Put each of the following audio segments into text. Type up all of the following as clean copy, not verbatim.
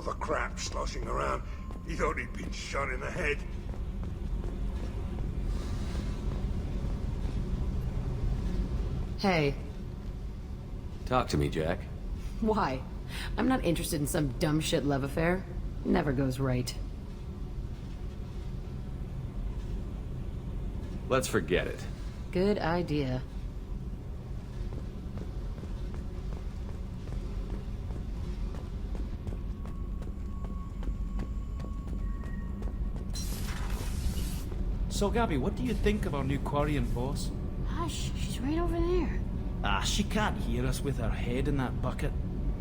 the crap sloshing around. He thought he'd been shot in the head. Hey. Talk to me, Jack. Why? I'm not interested in some dumb shit love affair. Never goes right. Let's forget it. Good idea. So, Gabby, what do you think of our new Quarian boss? Hush, she's right over there. Ah, she can't hear us with her head in that bucket.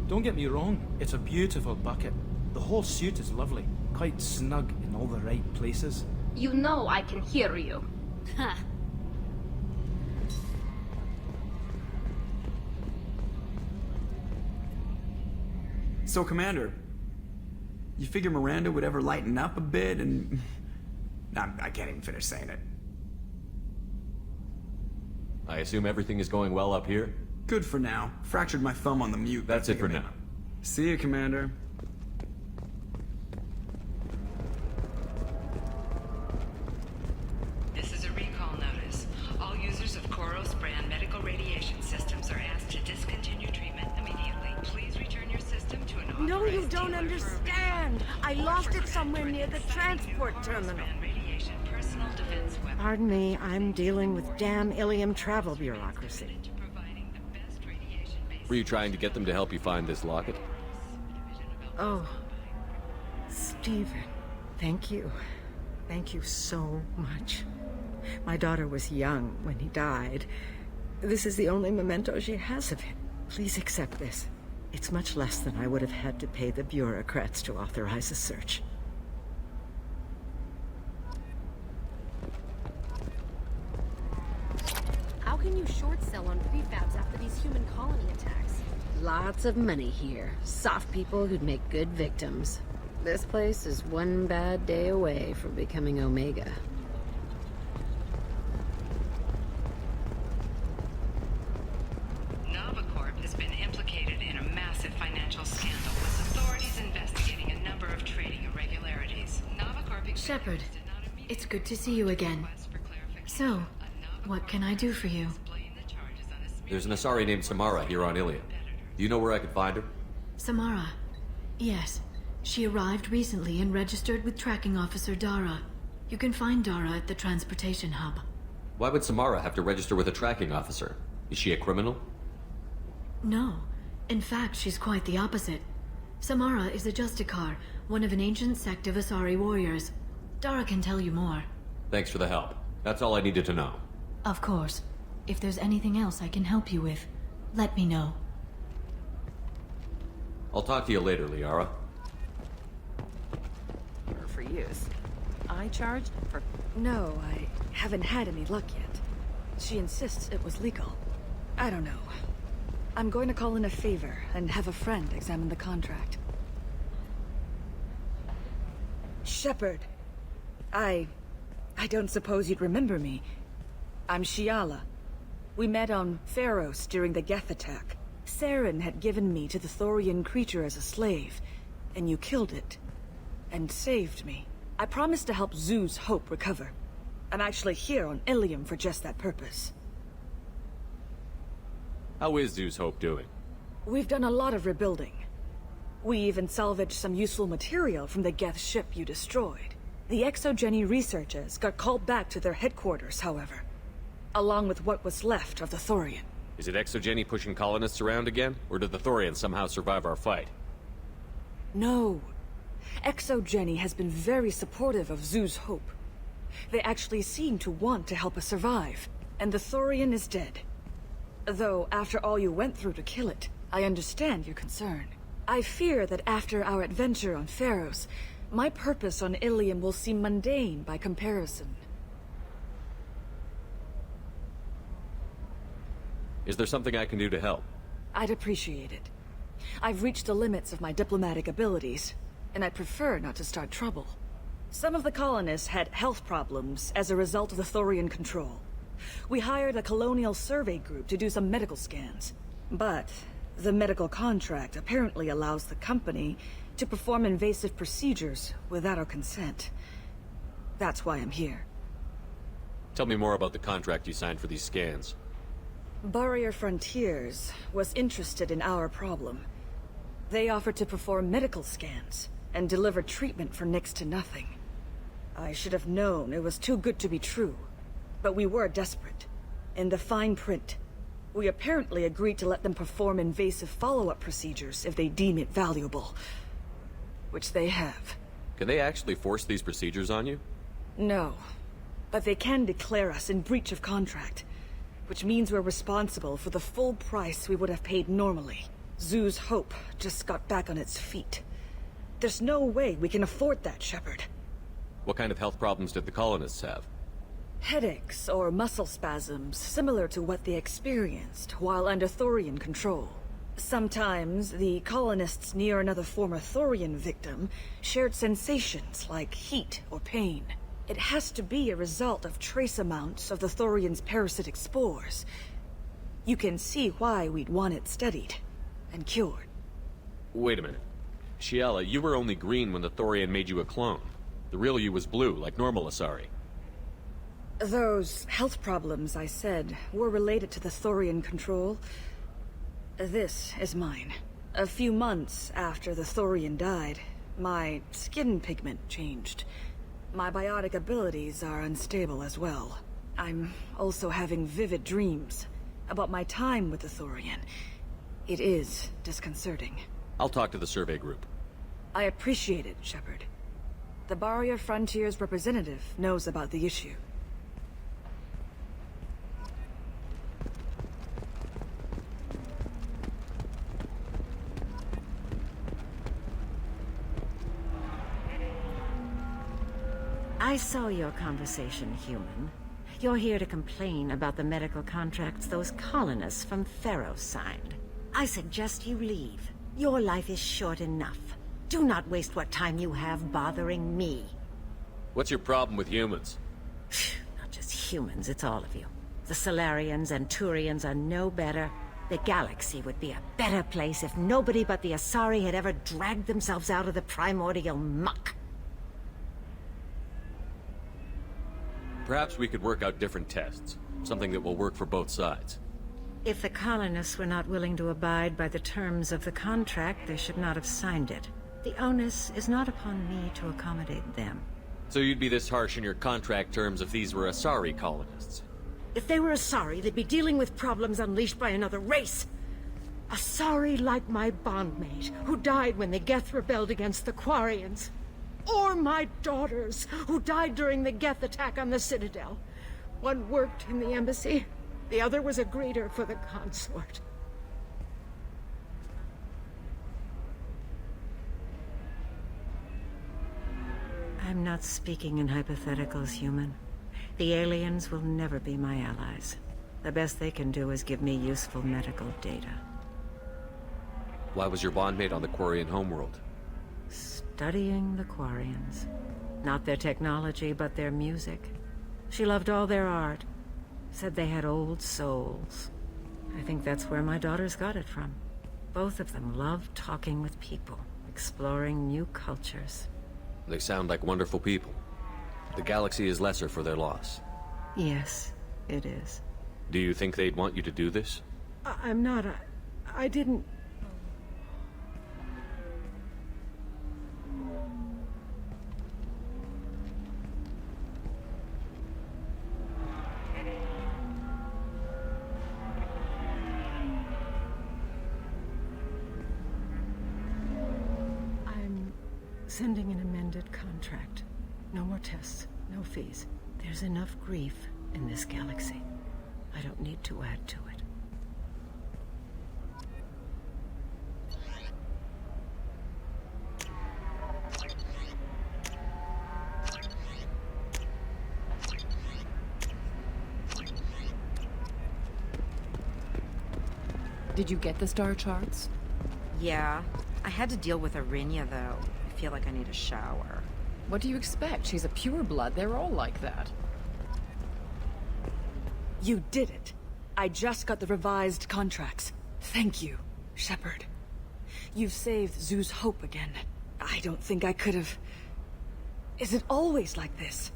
Don't get me wrong, it's a beautiful bucket. The whole suit is lovely, quite snug in all the right places. You know I can hear you. Ha! So, Commander, you figure Miranda would ever lighten up a bit and... I can't even finish saying it. I assume everything is going well up here? Good for now. Fractured my thumb on the mute. That's it for now. See you, Commander. This is a recall notice. All users of Koros brand medical radiation systems are asked to discontinue treatment immediately. Please return your system to an authorized No, you don't dealer for understand. I repair. lost it somewhere near the transport terminal. Brand radiation personal defense weapon. Pardon me, I'm dealing with damn Ilium travel bureaucracy. To providing the best radiation-based Were you trying to get them to help you find this locket? Oh, Stephen, thank you. Thank you so much. My daughter was young when he died. This is the only memento she has of him. Please accept this. It's much less than I would have had to pay the bureaucrats to authorize a search. How can you short sell on prefabs after these human colony attacks? Lots of money here. Soft people who'd make good victims. This place is one bad day away from becoming Omega. Novacorp has been implicated in a massive financial scandal with authorities investigating a number of trading irregularities. Novacorp Shepard, it's good to see you again. So, what can I do for you? There's an Asari named Samara here on Ilium. Do you know where I could find her? Samara. Yes. She arrived recently and registered with Tracking Officer Dara. You can find Dara at the transportation hub. Why would Samara have to register with a tracking officer? Is she a criminal? No. In fact, she's quite the opposite. Samara is a Justicar, one of an ancient sect of Asari warriors. Dara can tell you more. Thanks for the help. That's all I needed to know. Of course. If there's anything else I can help you with, let me know. I'll talk to you later, Liara. For use. I charged for... No, I haven't had any luck yet. She insists it was legal. I don't know. I'm going to call in a favor and have a friend examine the contract. Shepard. I don't suppose you'd remember me. I'm Shiala. We met on Pharos during the Geth attack. Saren had given me to the Thorian creature as a slave, and you killed it. And saved me. I promised to help Zeus Hope recover. I'm actually here on Ilium for just that purpose. How is Zeus Hope doing? We've done a lot of rebuilding. We even salvaged some useful material from the Geth ship you destroyed. The Exogeny researchers got called back to their headquarters, however. Along with what was left of the Thorian. Is it Exogeny pushing colonists around again? Or did the Thorians somehow survive our fight? No. Exogeny has been very supportive of Zeus Hope. They actually seem to want to help us survive. And the Thorian is dead. Though, after all you went through to kill it, I understand your concern. I fear that after our adventure on Pharos, my purpose on Ilium will seem mundane by comparison. Is there something I can do to help? I'd appreciate it. I've reached the limits of my diplomatic abilities, and I'd prefer not to start trouble. Some of the colonists had health problems as a result of the Thorian control. We hired a colonial survey group to do some medical scans. But the medical contract apparently allows the company to perform invasive procedures without our consent. That's why I'm here. Tell me more about the contract you signed for these scans. Barrier Frontiers was interested in our problem. They offered to perform medical scans and deliver treatment for next to nothing. I should have known it was too good to be true, but we were desperate. In the fine print, we apparently agreed to let them perform invasive follow-up procedures if they deem it valuable. Which they have. Can they actually force these procedures on you? No, but they can declare us in breach of contract, which means we're responsible for the full price we would have paid normally. Zoo's Hope just got back on its feet. There's no way we can afford that, Shepard. What kind of health problems did the colonists have? Headaches or muscle spasms similar to what they experienced while under Thorian control. Sometimes the colonists near another former Thorian victim shared sensations like heat or pain. It has to be a result of trace amounts of the Thorian's parasitic spores. You can see why we'd want it studied and cured. Wait a minute. Shiala, you were only green when the Thorian made you a clone. The real you was blue, like normal Asari. Those health problems I said were related to the Thorian control. This is mine. A few months after the Thorian died, my skin pigment changed. My biotic abilities are unstable as well. I'm also having vivid dreams about my time with the Thorian. It is disconcerting. I'll talk to the survey group. I appreciate it, Shepard. The Barrier Frontiers representative knows about the issue. I saw your conversation, human. You're here to complain about the medical contracts those colonists from Pharaoh signed. I suggest you leave. Your life is short enough. Do not waste what time you have bothering me. What's your problem with humans? Not just humans, it's all of you. The Solarians and Turians are no better. The galaxy would be a better place if nobody but the Asari had ever dragged themselves out of the primordial muck. Perhaps we could work out different tests. Something that will work for both sides. If the colonists were not willing to abide by the terms of the contract, they should not have signed it. The onus is not upon me to accommodate them. So you'd be this harsh in your contract terms if these were Asari colonists? If they were Asari, they'd be dealing with problems unleashed by another race. Asari like my bondmate, who died when the Geth rebelled against the Quarians. Or my daughters, who died during the Geth attack on the Citadel. One worked in the embassy, the other was a greeter for the consort. I'm not speaking in hypotheticals, human. The aliens will never be my allies. The best they can do is give me useful medical data. Why was your bondmate on the Quarian homeworld? Studying the Quarians. Not their technology, but their music. She loved all their art. Said they had old souls. I think that's where my daughters got it from. Both of them loved talking with people, exploring new cultures. They sound like wonderful people. The galaxy is lesser for their loss. Yes, it is. Do you think they'd want you to do this? I'm not. I didn't... Sending an amended contract. No more tests, no fees. There's enough grief in this galaxy. I don't need to add to it. Did you get the star charts? Yeah. I had to deal with Arinya, though. I feel like I need a shower. What do you expect? She's a pureblood. They're all like that. You did it. I just got the revised contracts. Thank you, Shepard. You've saved Zoo's hope again. I don't think I could have... Is it always like this?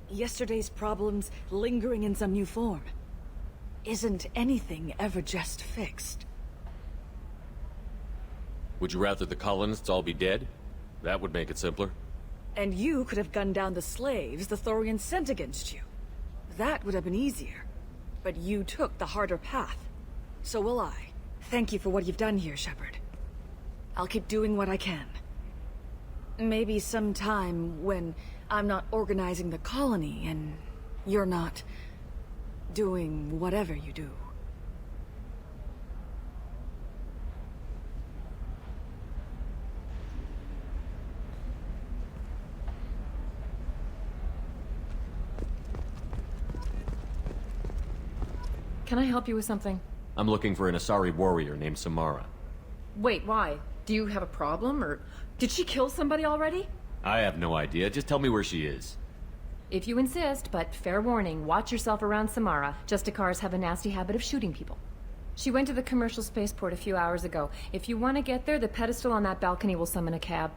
Yesterday's problems lingering in some new form. Isn't anything ever just fixed? Would you rather the colonists all be dead? That would make it simpler. And you could have gunned down the slaves the Thorians sent against you. That would have been easier. But you took the harder path. So will I. Thank you for what you've done here, Shepard. I'll keep doing what I can. Maybe sometime when I'm not organizing the colony and you're not doing whatever you do. Can I help you with something? I'm looking for an Asari warrior named Samara. Wait, why? Do you have a problem, or did she kill somebody already? I have no idea. Just tell me where she is. If you insist, but fair warning, watch yourself around Samara. Justicars have a nasty habit of shooting people. She went to the commercial spaceport a few hours ago. If you want to get there, the pedestal on that balcony will summon a cab.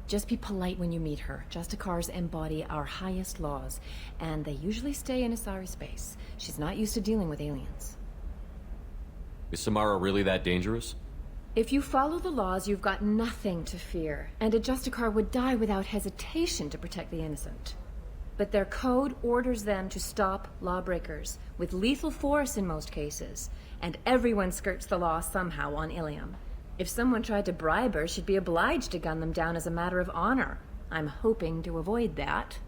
Just be polite when you meet her. Justicars embody our highest laws, and they usually stay in Asari space. She's not used to dealing with aliens. Is Samara really that dangerous? If you follow the laws, you've got nothing to fear, and a Justicar would die without hesitation to protect the innocent. But their code orders them to stop lawbreakers, with lethal force in most cases, and everyone skirts the law somehow on Ilium. If someone tried to bribe her, she'd be obliged to gun them down as a matter of honor. I'm hoping to avoid that.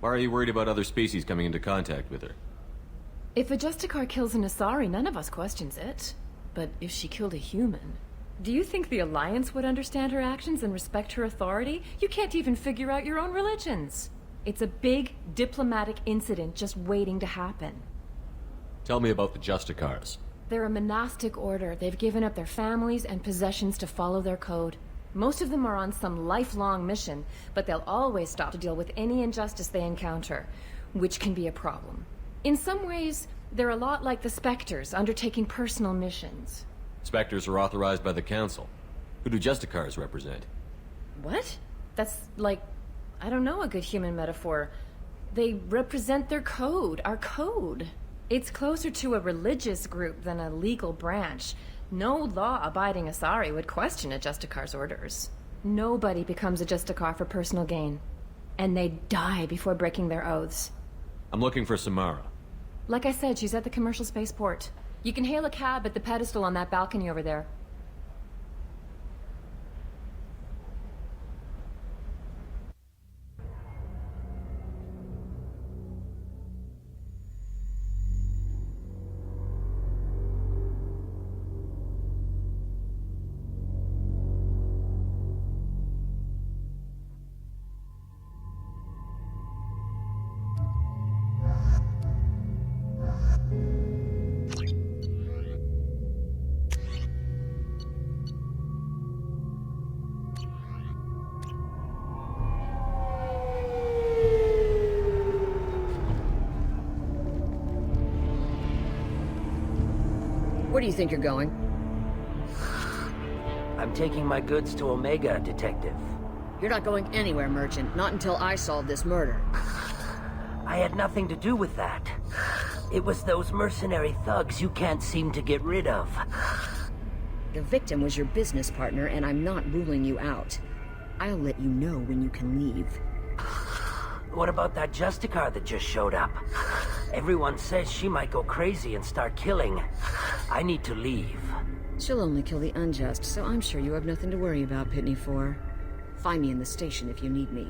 Why are you worried about other species coming into contact with her? If a Justicar kills an Asari, none of us questions it. But if she killed a human... Do you think the Alliance would understand her actions and respect her authority? You can't even figure out your own religions. It's a big diplomatic incident just waiting to happen. Tell me about the Justicars. They're a monastic order. They've given up their families and possessions to follow their code. Most of them are on some lifelong mission, but they'll always stop to deal with any injustice they encounter, which can be a problem. In some ways, they're a lot like the Spectres, undertaking personal missions. Spectres are authorized by the Council. Who do Justicars represent? What? That's like, I don't know, a good human metaphor. They represent their code, our code. It's closer to a religious group than a legal branch. No law-abiding Asari would question a Justicar's orders. Nobody becomes a Justicar for personal gain. And they die before breaking their oaths. I'm looking for Samara. Like I said, she's at the commercial spaceport. You can hail a cab at the pedestal on that balcony over there. Where do you think you're going? I'm taking my goods to Omega, Detective. You're not going anywhere, Merchant. Not until I solve this murder. I had nothing to do with that. It was those mercenary thugs you can't seem to get rid of. The victim was your business partner, and I'm not ruling you out. I'll let you know when you can leave. What about that Justicar that just showed up? Everyone says she might go crazy and start killing. I need to leave. She'll only kill the unjust, so I'm sure you have nothing to worry about, Pitney 4. Find me in the station if you need me.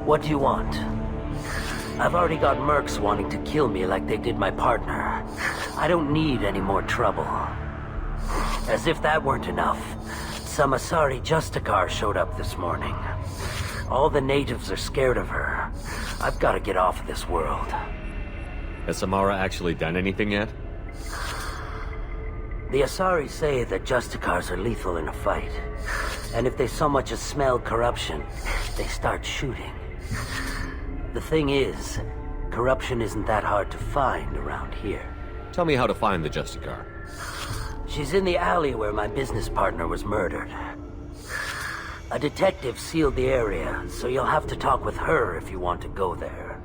What do you want? I've already got mercs wanting to kill me like they did my partner. I don't need any more trouble. As if that weren't enough, some Asari Justicar showed up this morning. All the natives are scared of her. I've got to get off of this world. Has Samara actually done anything yet? The Asari say that Justicars are lethal in a fight. And if they so much as smell corruption, they start shooting. The thing is, corruption isn't that hard to find around here. Tell me how to find the Justicar. She's in the alley where my business partner was murdered. A detective sealed the area, so you'll have to talk with her if you want to go there.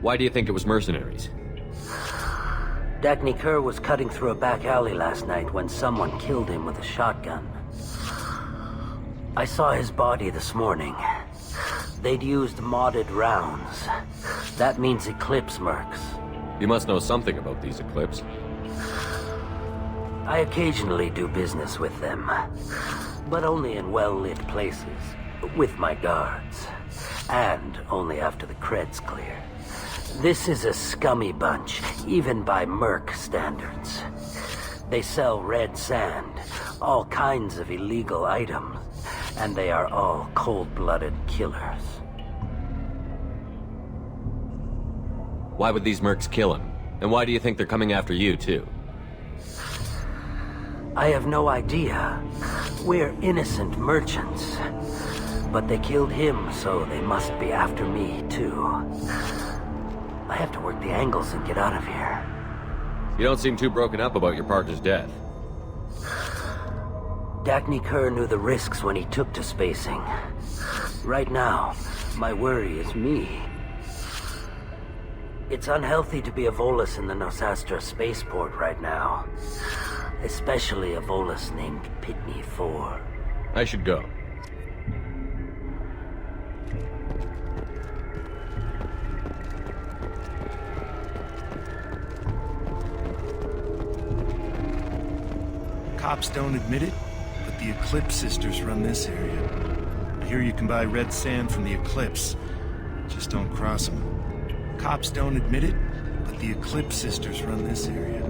Why do you think it was mercenaries? Dagny Kerr was cutting through a back alley last night when someone killed him with a shotgun. I saw his body this morning. They'd used modded rounds. That means Eclipse mercs. You must know something about these Eclipse. I occasionally do business with them, but only in well-lit places, with my guards, and only after the cred's clear. This is a scummy bunch, even by merc standards. They sell red sand, all kinds of illegal items, and they are all cold-blooded killers. Why would these mercs kill him? And why do you think they're coming after you, too? I have no idea. We're innocent merchants. But they killed him, so they must be after me, too. I have to work the angles and get out of here. You don't seem too broken up about your partner's death. Dagny Kerr knew the risks when he took to spacing. Right now, my worry is me. It's unhealthy to be a Volus in the Nosastra spaceport right now. Especially a Volus named Pitney 4. I should go. Cops don't admit it, but the Eclipse sisters run this area. I hear you can buy red sand from the Eclipse. Just don't cross them. Cops don't admit it, but the Eclipse sisters run this area.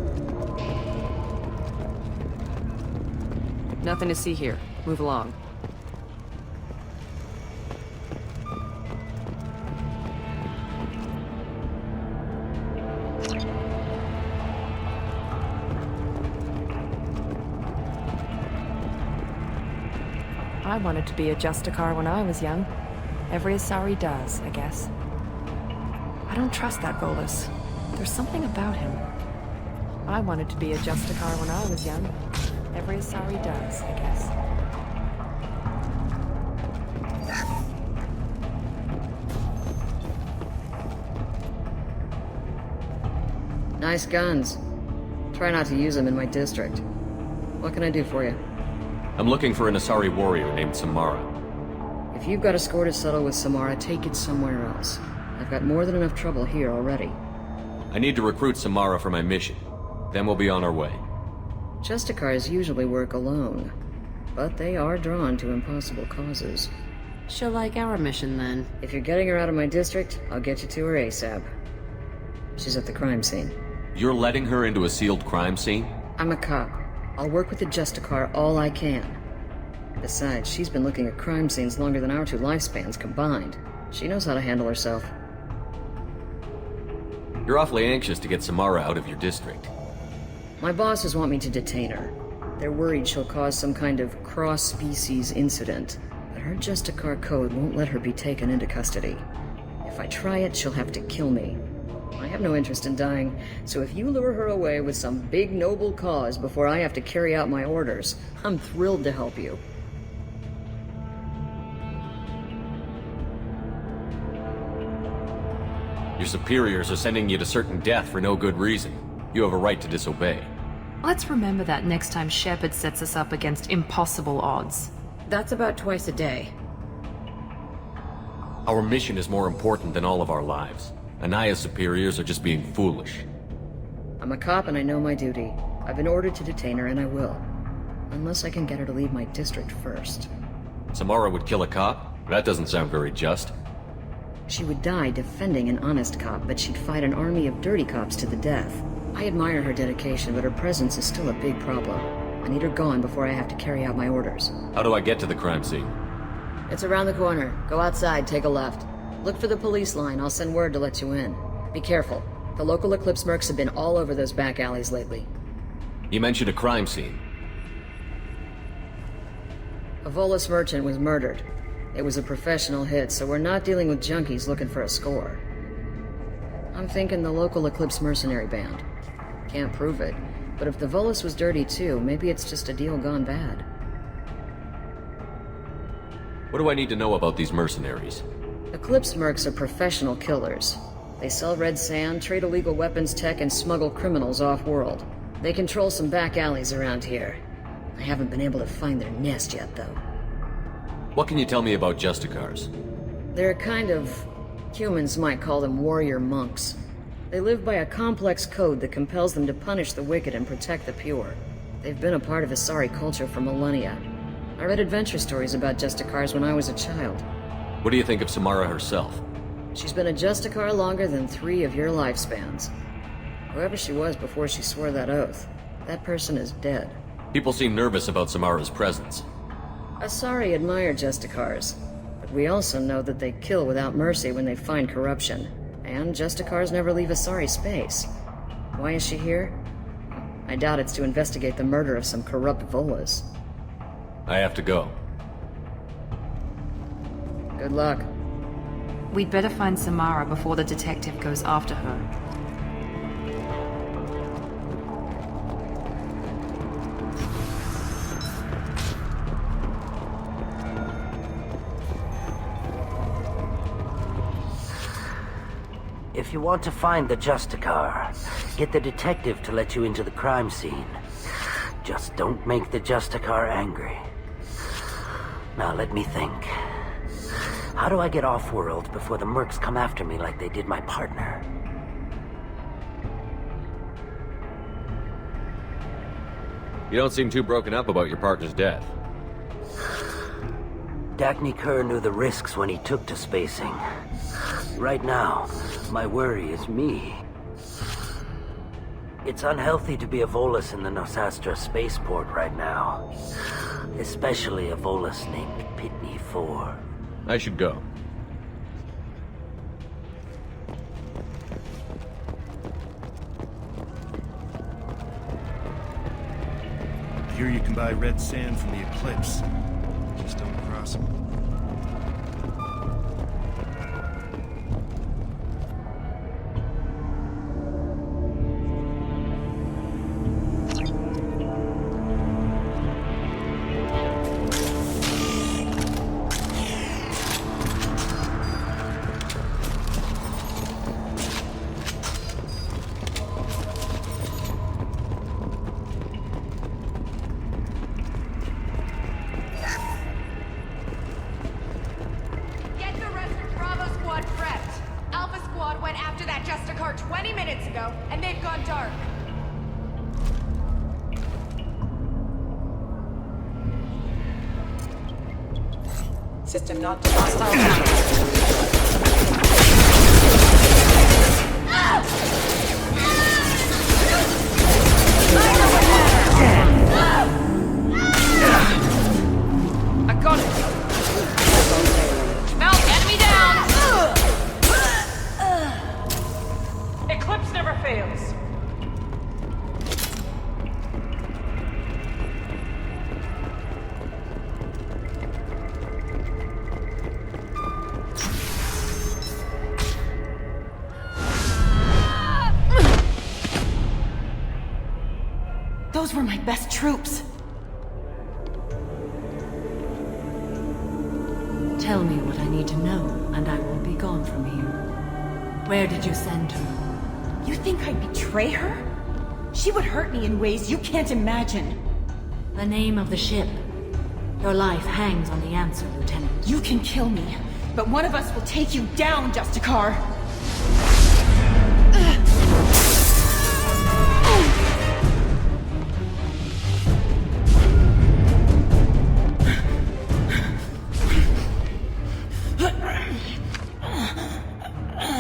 Nothing to see here. Move along. I wanted to be a Justicar when I was young. Every Asari does, I guess. I don't trust that Volus. There's something about him. I wanted to be a Justicar when I was young. Every Asari does, I guess. Nice guns. Try not to use them in my district. What can I do for you? I'm looking for an Asari warrior named Samara. If you've got a score to settle with Samara, take it somewhere else. I've got more than enough trouble here already. I need to recruit Samara for my mission. Then we'll be on our way. Justicars usually work alone, but they are drawn to impossible causes. She'll like our mission, then. If you're getting her out of my district, I'll get you to her ASAP. She's at the crime scene. You're letting her into a sealed crime scene? I'm a cop. I'll work with the Justicar all I can. Besides, she's been looking at crime scenes longer than our two lifespans combined. She knows how to handle herself. You're awfully anxious to get Samara out of your district. My bosses want me to detain her. They're worried she'll cause some kind of cross-species incident, but her Justicar code won't let her be taken into custody. If I try it, she'll have to kill me. I have no interest in dying, so if you lure her away with some big noble cause before I have to carry out my orders, I'm thrilled to help you. Your superiors are sending you to certain death for no good reason. You have a right to disobey. Let's remember that next time Shepard sets us up against impossible odds. That's about twice a day. Our mission is more important than all of our lives. Anaya's superiors are just being foolish. I'm a cop and I know my duty. I've been ordered to detain her and I will. Unless I can get her to leave my district first. Samara would kill a cop? That doesn't sound very just. She would die defending an honest cop, but she'd fight an army of dirty cops to the death. I admire her dedication, but her presence is still a big problem. I need her gone before I have to carry out my orders. How do I get to the crime scene? It's around the corner. Go outside, take a left. Look for the police line. I'll send word to let you in. Be careful. The local Eclipse mercs have been all over those back alleys lately. You mentioned a crime scene. A Volus merchant was murdered. It was a professional hit, so we're not dealing with junkies looking for a score. I'm thinking the local Eclipse mercenary band. Can't prove it, but if the Volus was dirty too, maybe it's just a deal gone bad. What do I need to know about these mercenaries? Eclipse mercs are professional killers. They sell red sand, trade illegal weapons tech, and smuggle criminals off-world. They control some back alleys around here. I haven't been able to find their nest yet, though. What can you tell me about Justicars? They're kind of... humans might call them warrior monks. They live by a complex code that compels them to punish the wicked and protect the pure. They've been a part of Asari culture for millennia. I read adventure stories about Justicars when I was a child. What do you think of Samara herself? She's been a Justicar longer than 3 of your lifespans. Whoever she was before she swore that oath, that person is dead. People seem nervous about Samara's presence. Asari admire Justicars, but we also know that they kill without mercy when they find corruption. And Justicars never leave Asari space. Why is she here? I doubt it's to investigate the murder of some corrupt Volas. I have to go. Good luck. We'd better find Samara before the detective goes after her. If you want to find the Justicar, get the detective to let you into the crime scene. Just don't make the Justicar angry. Now let me think. How do I get off-world before the mercs come after me like they did my partner? You don't seem too broken up about your partner's death. Dagny Kerr knew the risks when he took to spacing. Right now, my worry is me. It's unhealthy to be a Volus in the Nosastra spaceport right now. Especially a Volus named Pitney 4. I should go. I hear you can buy red sand from the Eclipse. Just don't cross them. System not to hostile. I got it. Mount, enemy down. Eclipse never fails. Those were my best troops. Tell me what I need to know, and I will be gone from here. Where did you send her? You think I'd betray her? She would hurt me in ways you can't imagine. The name of the ship. Your life hangs on the answer, Lieutenant. You can kill me, but one of us will take you down, Justicar.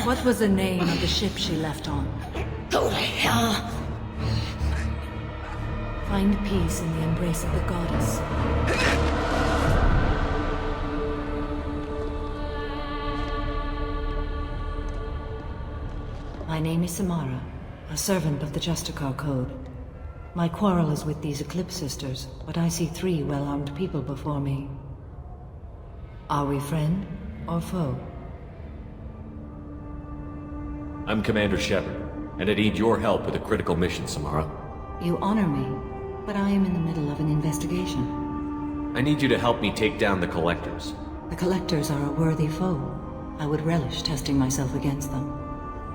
What was the name of the ship she left on? Go to hell! Find peace in the embrace of the goddess. My name is Samara, a servant of the Justicar Code. My quarrel is with these Eclipse Sisters, but I see 3 well-armed people before me. Are we friend or foe? I'm Commander Shepard, and I need your help with a critical mission, Samara. You honor me, but I am in the middle of an investigation. I need you to help me take down the Collectors. The Collectors are a worthy foe. I would relish testing myself against them,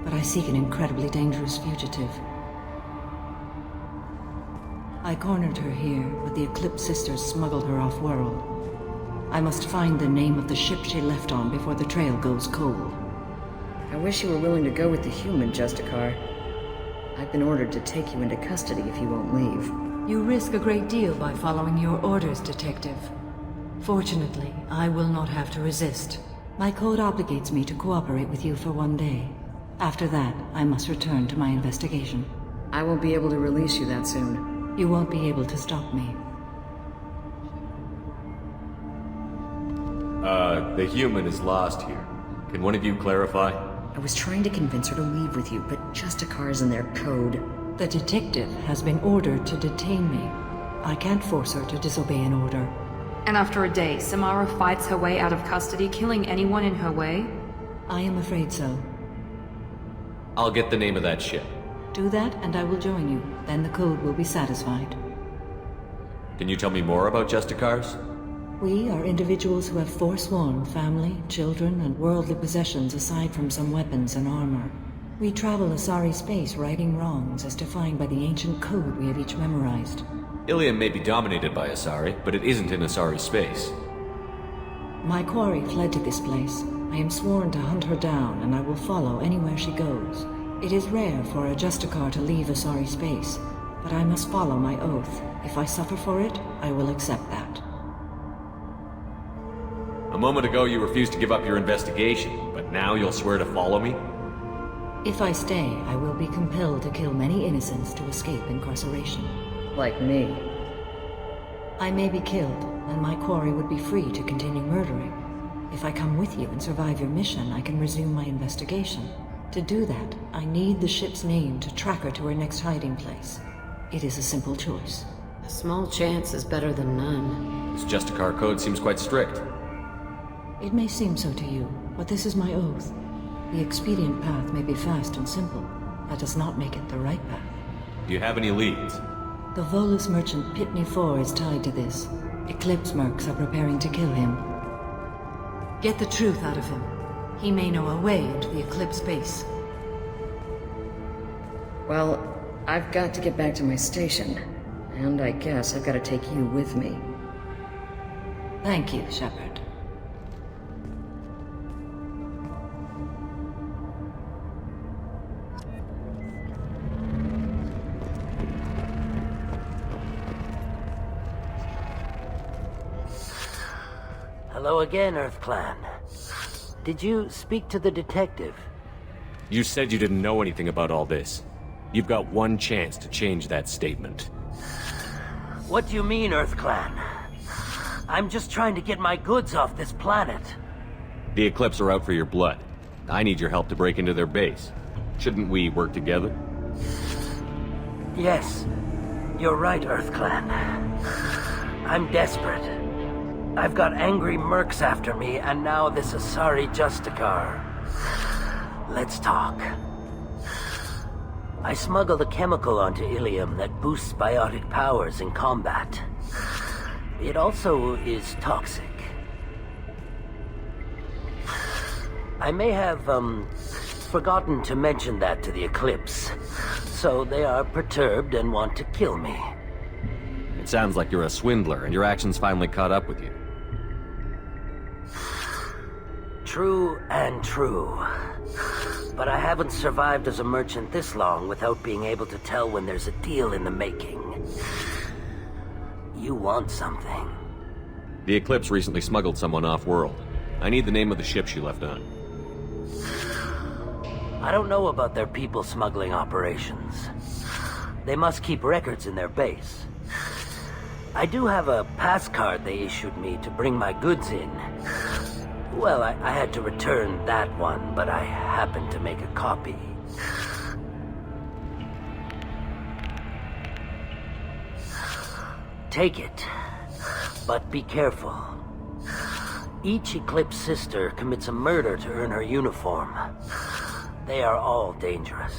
but I seek an incredibly dangerous fugitive. I cornered her here, but the Eclipse Sisters smuggled her off-world. I must find the name of the ship she left on before the trail goes cold. I wish you were willing to go with the human, Justicar. I've been ordered to take you into custody if you won't leave. You risk a great deal by following your orders, Detective. Fortunately, I will not have to resist. My code obligates me to cooperate with you for 1 day. After that, I must return to my investigation. I won't be able to release you that soon. You won't be able to stop me. The human is lost here. Can one of you clarify? I was trying to convince her to leave with you, but Justicar's in their code. The detective has been ordered to detain me. I can't force her to disobey an order. And after a day, Samara fights her way out of custody, killing anyone in her way? I am afraid so. I'll get the name of that ship. Do that, and I will join you. Then the code will be satisfied. Can you tell me more about Justicars? We are individuals who have forsworn family, children, and worldly possessions aside from some weapons and armor. We travel Asari space righting wrongs as defined by the ancient code we have each memorized. Ilium may be dominated by Asari, but it isn't in Asari space. My quarry fled to this place. I am sworn to hunt her down, and I will follow anywhere she goes. It is rare for a Justicar to leave Asari space, but I must follow my oath. If I suffer for it, I will accept that. A moment ago you refused to give up your investigation, but now you'll swear to follow me? If I stay, I will be compelled to kill many innocents to escape incarceration. Like me. I may be killed, and my quarry would be free to continue murdering. If I come with you and survive your mission, I can resume my investigation. To do that, I need the ship's name to track her to her next hiding place. It is a simple choice. A small chance is better than none. This Justicar code seems quite strict. It may seem so to you, but this is my oath. The expedient path may be fast and simple. That does not make it the right path. Do you have any leads? The Volus merchant Pitney 4 is tied to this. Eclipse mercs are preparing to kill him. Get the truth out of him. He may know a way into the Eclipse base. Well, I've got to get back to my station. And I guess I've got to take you with me. Thank you, Shepard. Hello again, Earth Clan. Did you speak to the detective? You said you didn't know anything about all this. You've got one chance to change that statement. What do you mean, Earth Clan? I'm just trying to get my goods off this planet. The Eclipse are out for your blood. I need your help to break into their base. Shouldn't we work together? Yes, you're right, Earth Clan. I'm desperate. I've got angry mercs after me, and now this Asari Justicar. Let's talk. I smuggled a chemical onto Ilium that boosts biotic powers in combat. It also is toxic. I may have, forgotten to mention that to the Eclipse, so they are perturbed and want to kill me. It sounds like you're a swindler, and your actions finally caught up with you. True and true. But I haven't survived as a merchant this long without being able to tell when there's a deal in the making. You want something. The Eclipse recently smuggled someone off-world. I need the name of the ship she left on. I don't know about their people smuggling operations. They must keep records in their base. I do have a pass card they issued me to bring my goods in. Well, I had to return that one, but I happened to make a copy. Take it. But be careful. Each Eclipse sister commits a murder to earn her uniform. They are all dangerous.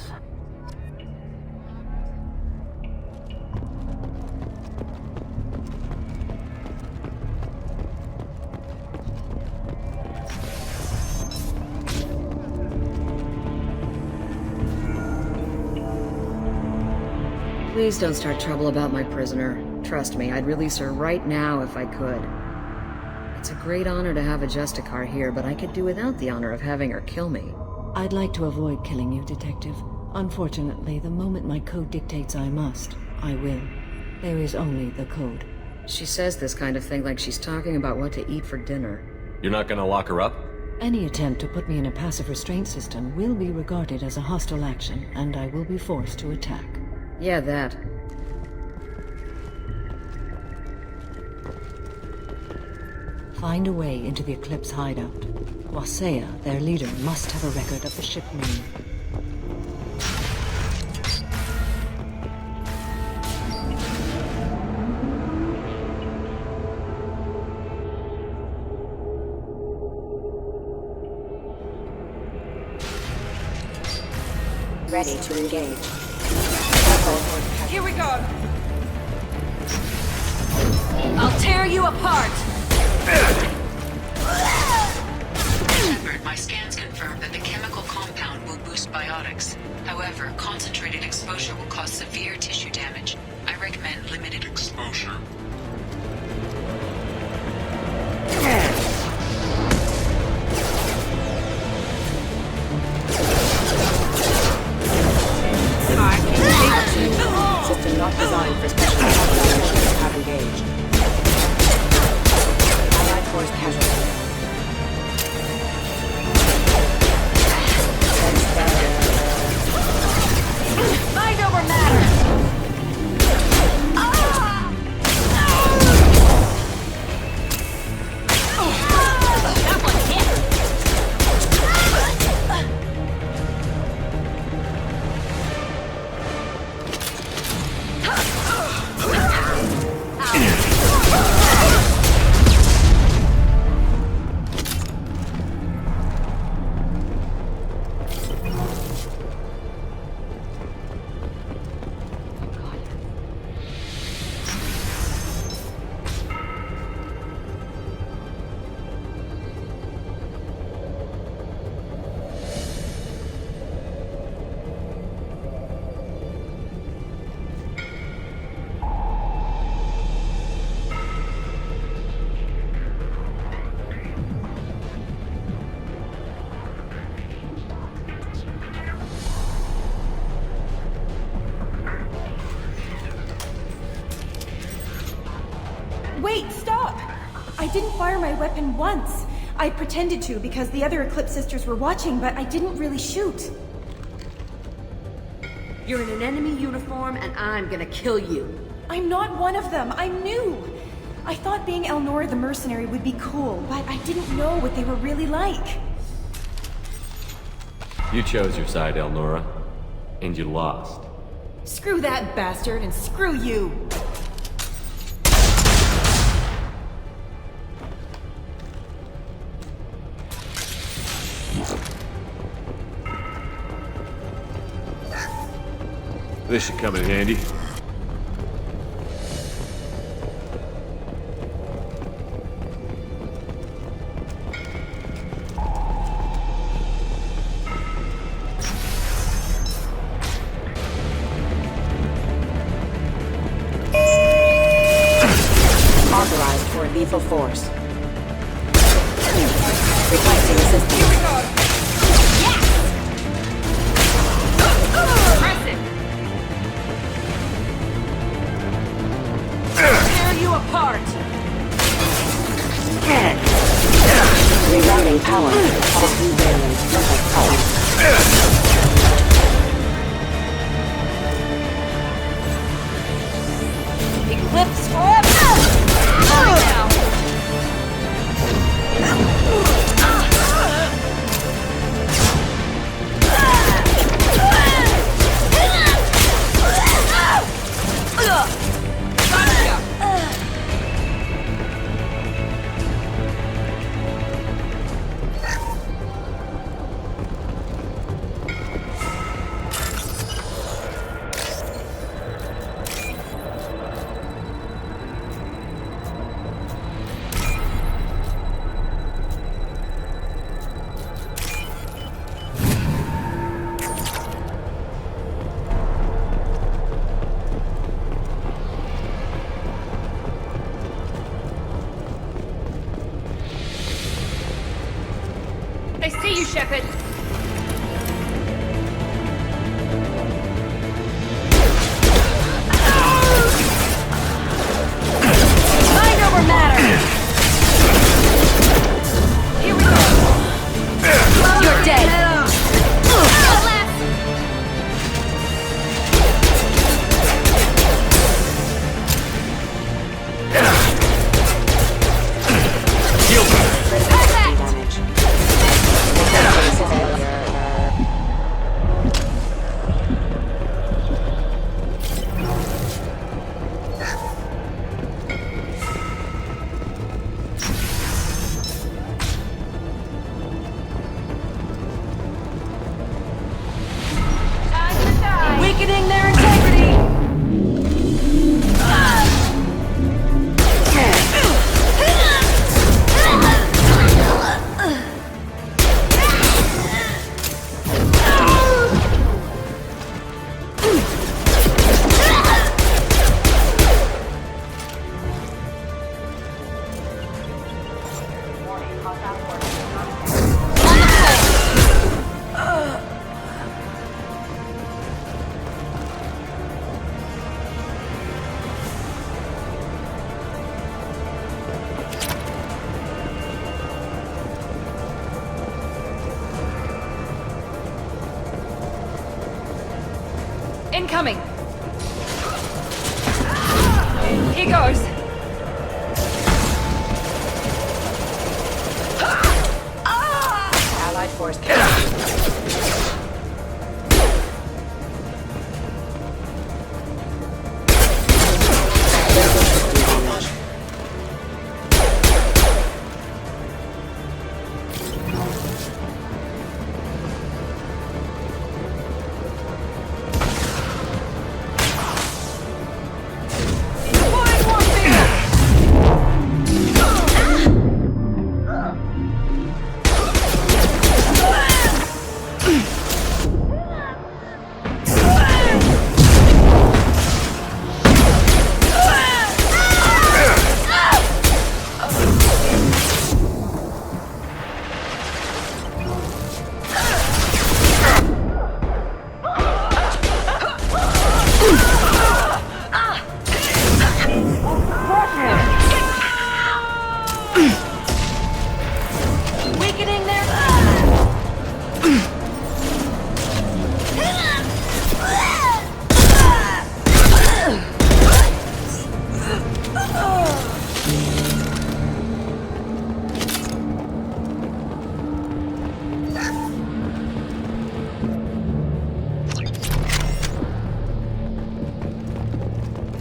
Please don't start trouble about my prisoner. Trust me, I'd release her right now if I could. It's a great honor to have a Justicar here, but I could do without the honor of having her kill me. I'd like to avoid killing you, Detective. Unfortunately, the moment my code dictates I must, I will. There is only the code. She says this kind of thing like she's talking about what to eat for dinner. You're not gonna lock her up? Any attempt to put me in a passive restraint system will be regarded as a hostile action, and I will be forced to attack. Yeah, that. Find a way into the Eclipse hideout. Wasea, their leader, must have a record of the ship name. Ready to engage. Here we go! I'll tear you apart! Shepard, my scans confirm that the chemical compound will boost biotics. However, concentrated exposure will cause severe tissue damage. I recommend limited exposure. System not designed for special missions have engaged. Allied force casualty. Mind over matter! That one hit! Wait, stop! I didn't fire my weapon once. I pretended to because the other Eclipse sisters were watching, but I didn't really shoot. You're in an enemy uniform, and I'm gonna kill you. I'm not one of them. I'm new. I thought being Elnora the mercenary would be cool, but I didn't know what they were really like. You chose your side, Elnora. And you lost. Screw that bastard, and screw you! This should come in handy. Authorized for lethal force. Requesting assistance. Here we go! Tear you apart! Rerouting power. System variant. Perfect power. Eclipse forever! Hurry now! Gotcha! Shepard! Mind over matter! Here we go! You're dead! Weakening their integrity! Incoming! Here goes! Allied force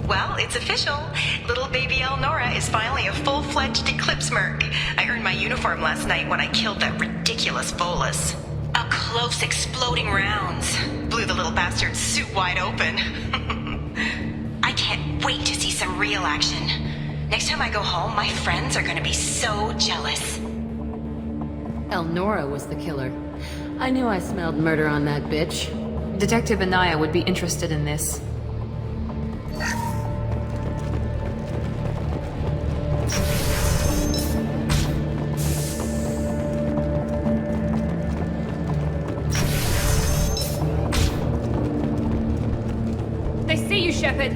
Well, it's official. Little baby Elnora is finally a full-fledged Eclipse merc. I earned my uniform last night when I killed that ridiculous Volus. Up close, exploding rounds. Blew the little bastard's suit wide open. I can't wait to see some real action. Next time I go home, my friends are gonna be so jealous. Elnora was the killer. I knew I smelled murder on that bitch. Detective Anaya would be interested in this. They see you, Shepard!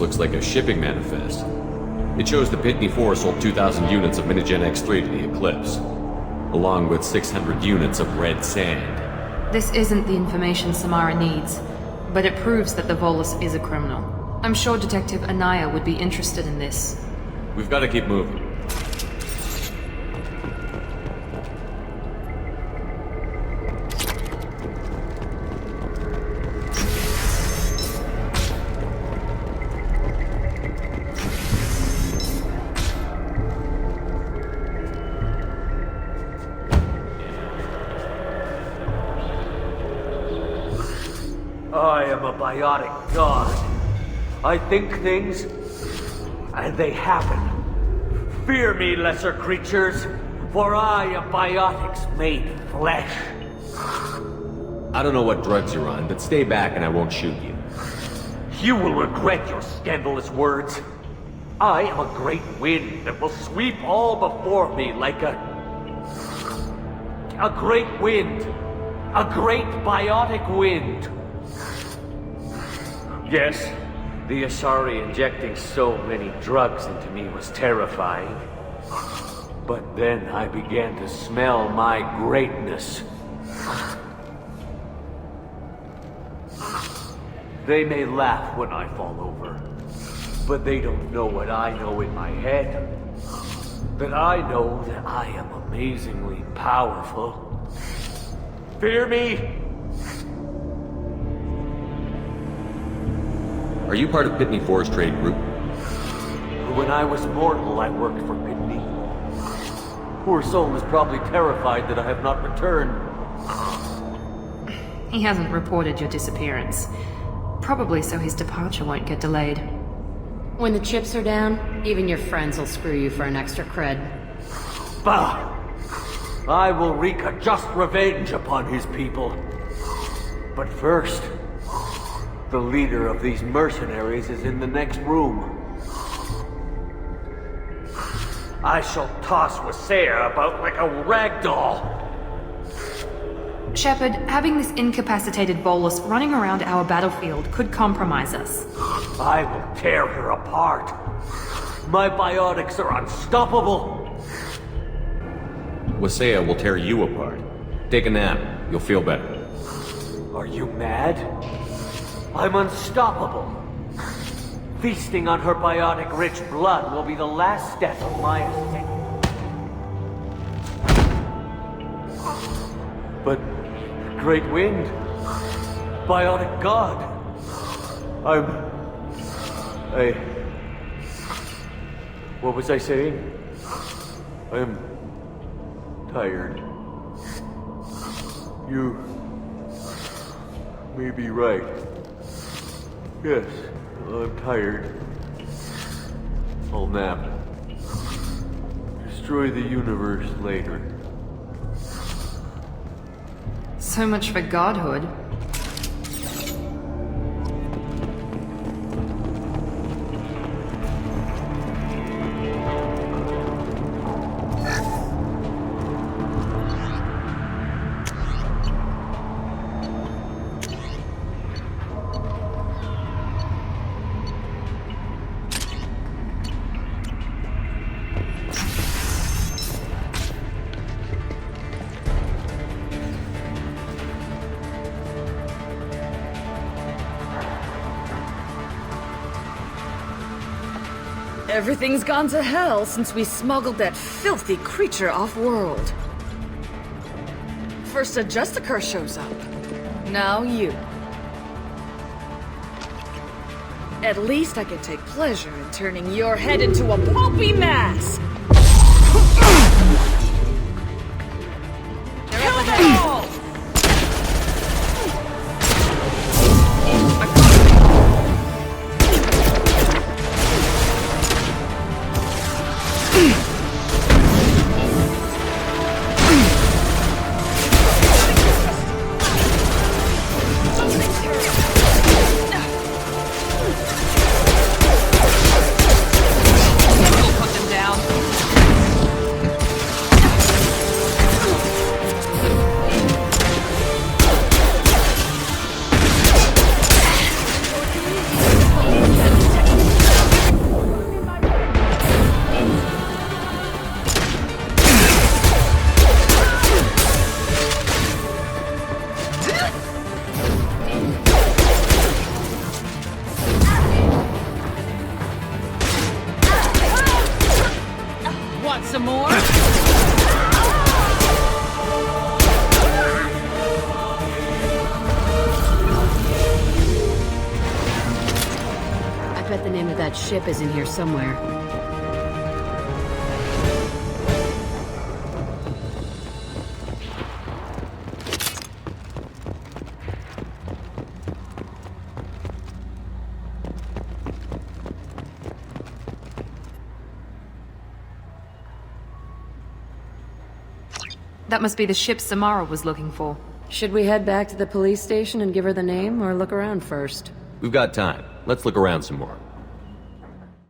looks like a shipping manifest. It shows the Pitney 4 sold 2,000 units of Minigen X3 to the Eclipse, along with 600 units of red sand. This isn't the information Samara needs, but it proves that the Volus is a criminal. I'm sure Detective Anaya would be interested in this. We've got to keep moving. I am a biotic god. I think things, and they happen. Fear me, lesser creatures, for I am biotics made flesh. I don't know what drugs you're on, but stay back and I won't shoot you. You will regret your scandalous words. I am a great wind that will sweep all before me like a great wind. A great biotic wind. Yes, the Asari injecting so many drugs into me was terrifying. But then I began to smell my greatness. They may laugh when I fall over, but they don't know what I know in my head. That I know that I am amazingly powerful. Fear me? Are you part of Pitney 4's trade group? When I was mortal, I worked for Pitney. Poor soul is probably terrified that I have not returned. He hasn't reported your disappearance. Probably so his departure won't get delayed. When the chips are down, even your friends will screw you for an extra cred. Bah! I will wreak a just revenge upon his people. But first, the leader of these mercenaries is in the next room. I shall toss Wasea about like a rag doll. Shepard, having this incapacitated Volus running around our battlefield could compromise us. I will tear her apart. My biotics are unstoppable. Wasea will tear you apart. Take a nap. You'll feel better. Are you mad? I'm unstoppable. Feasting on her biotic-rich blood will be the last step of my ascent. But, Great Wind, biotic god, what was I saying? I'm tired. You may be right. Yes, I'm tired. I'll nap. Destroy the universe later. So much for godhood. Everything's gone to hell since we smuggled that filthy creature off-world. First a Justicar shows up. Now you. At least I can take pleasure in turning your head into a pulpy mass! Kill them all! Down. Want some more? I bet the name of that ship is in here somewhere. That must be the ship Samara was looking for. Should we head back to the police station and give her the name, or look around first? We've got time. Let's look around some more.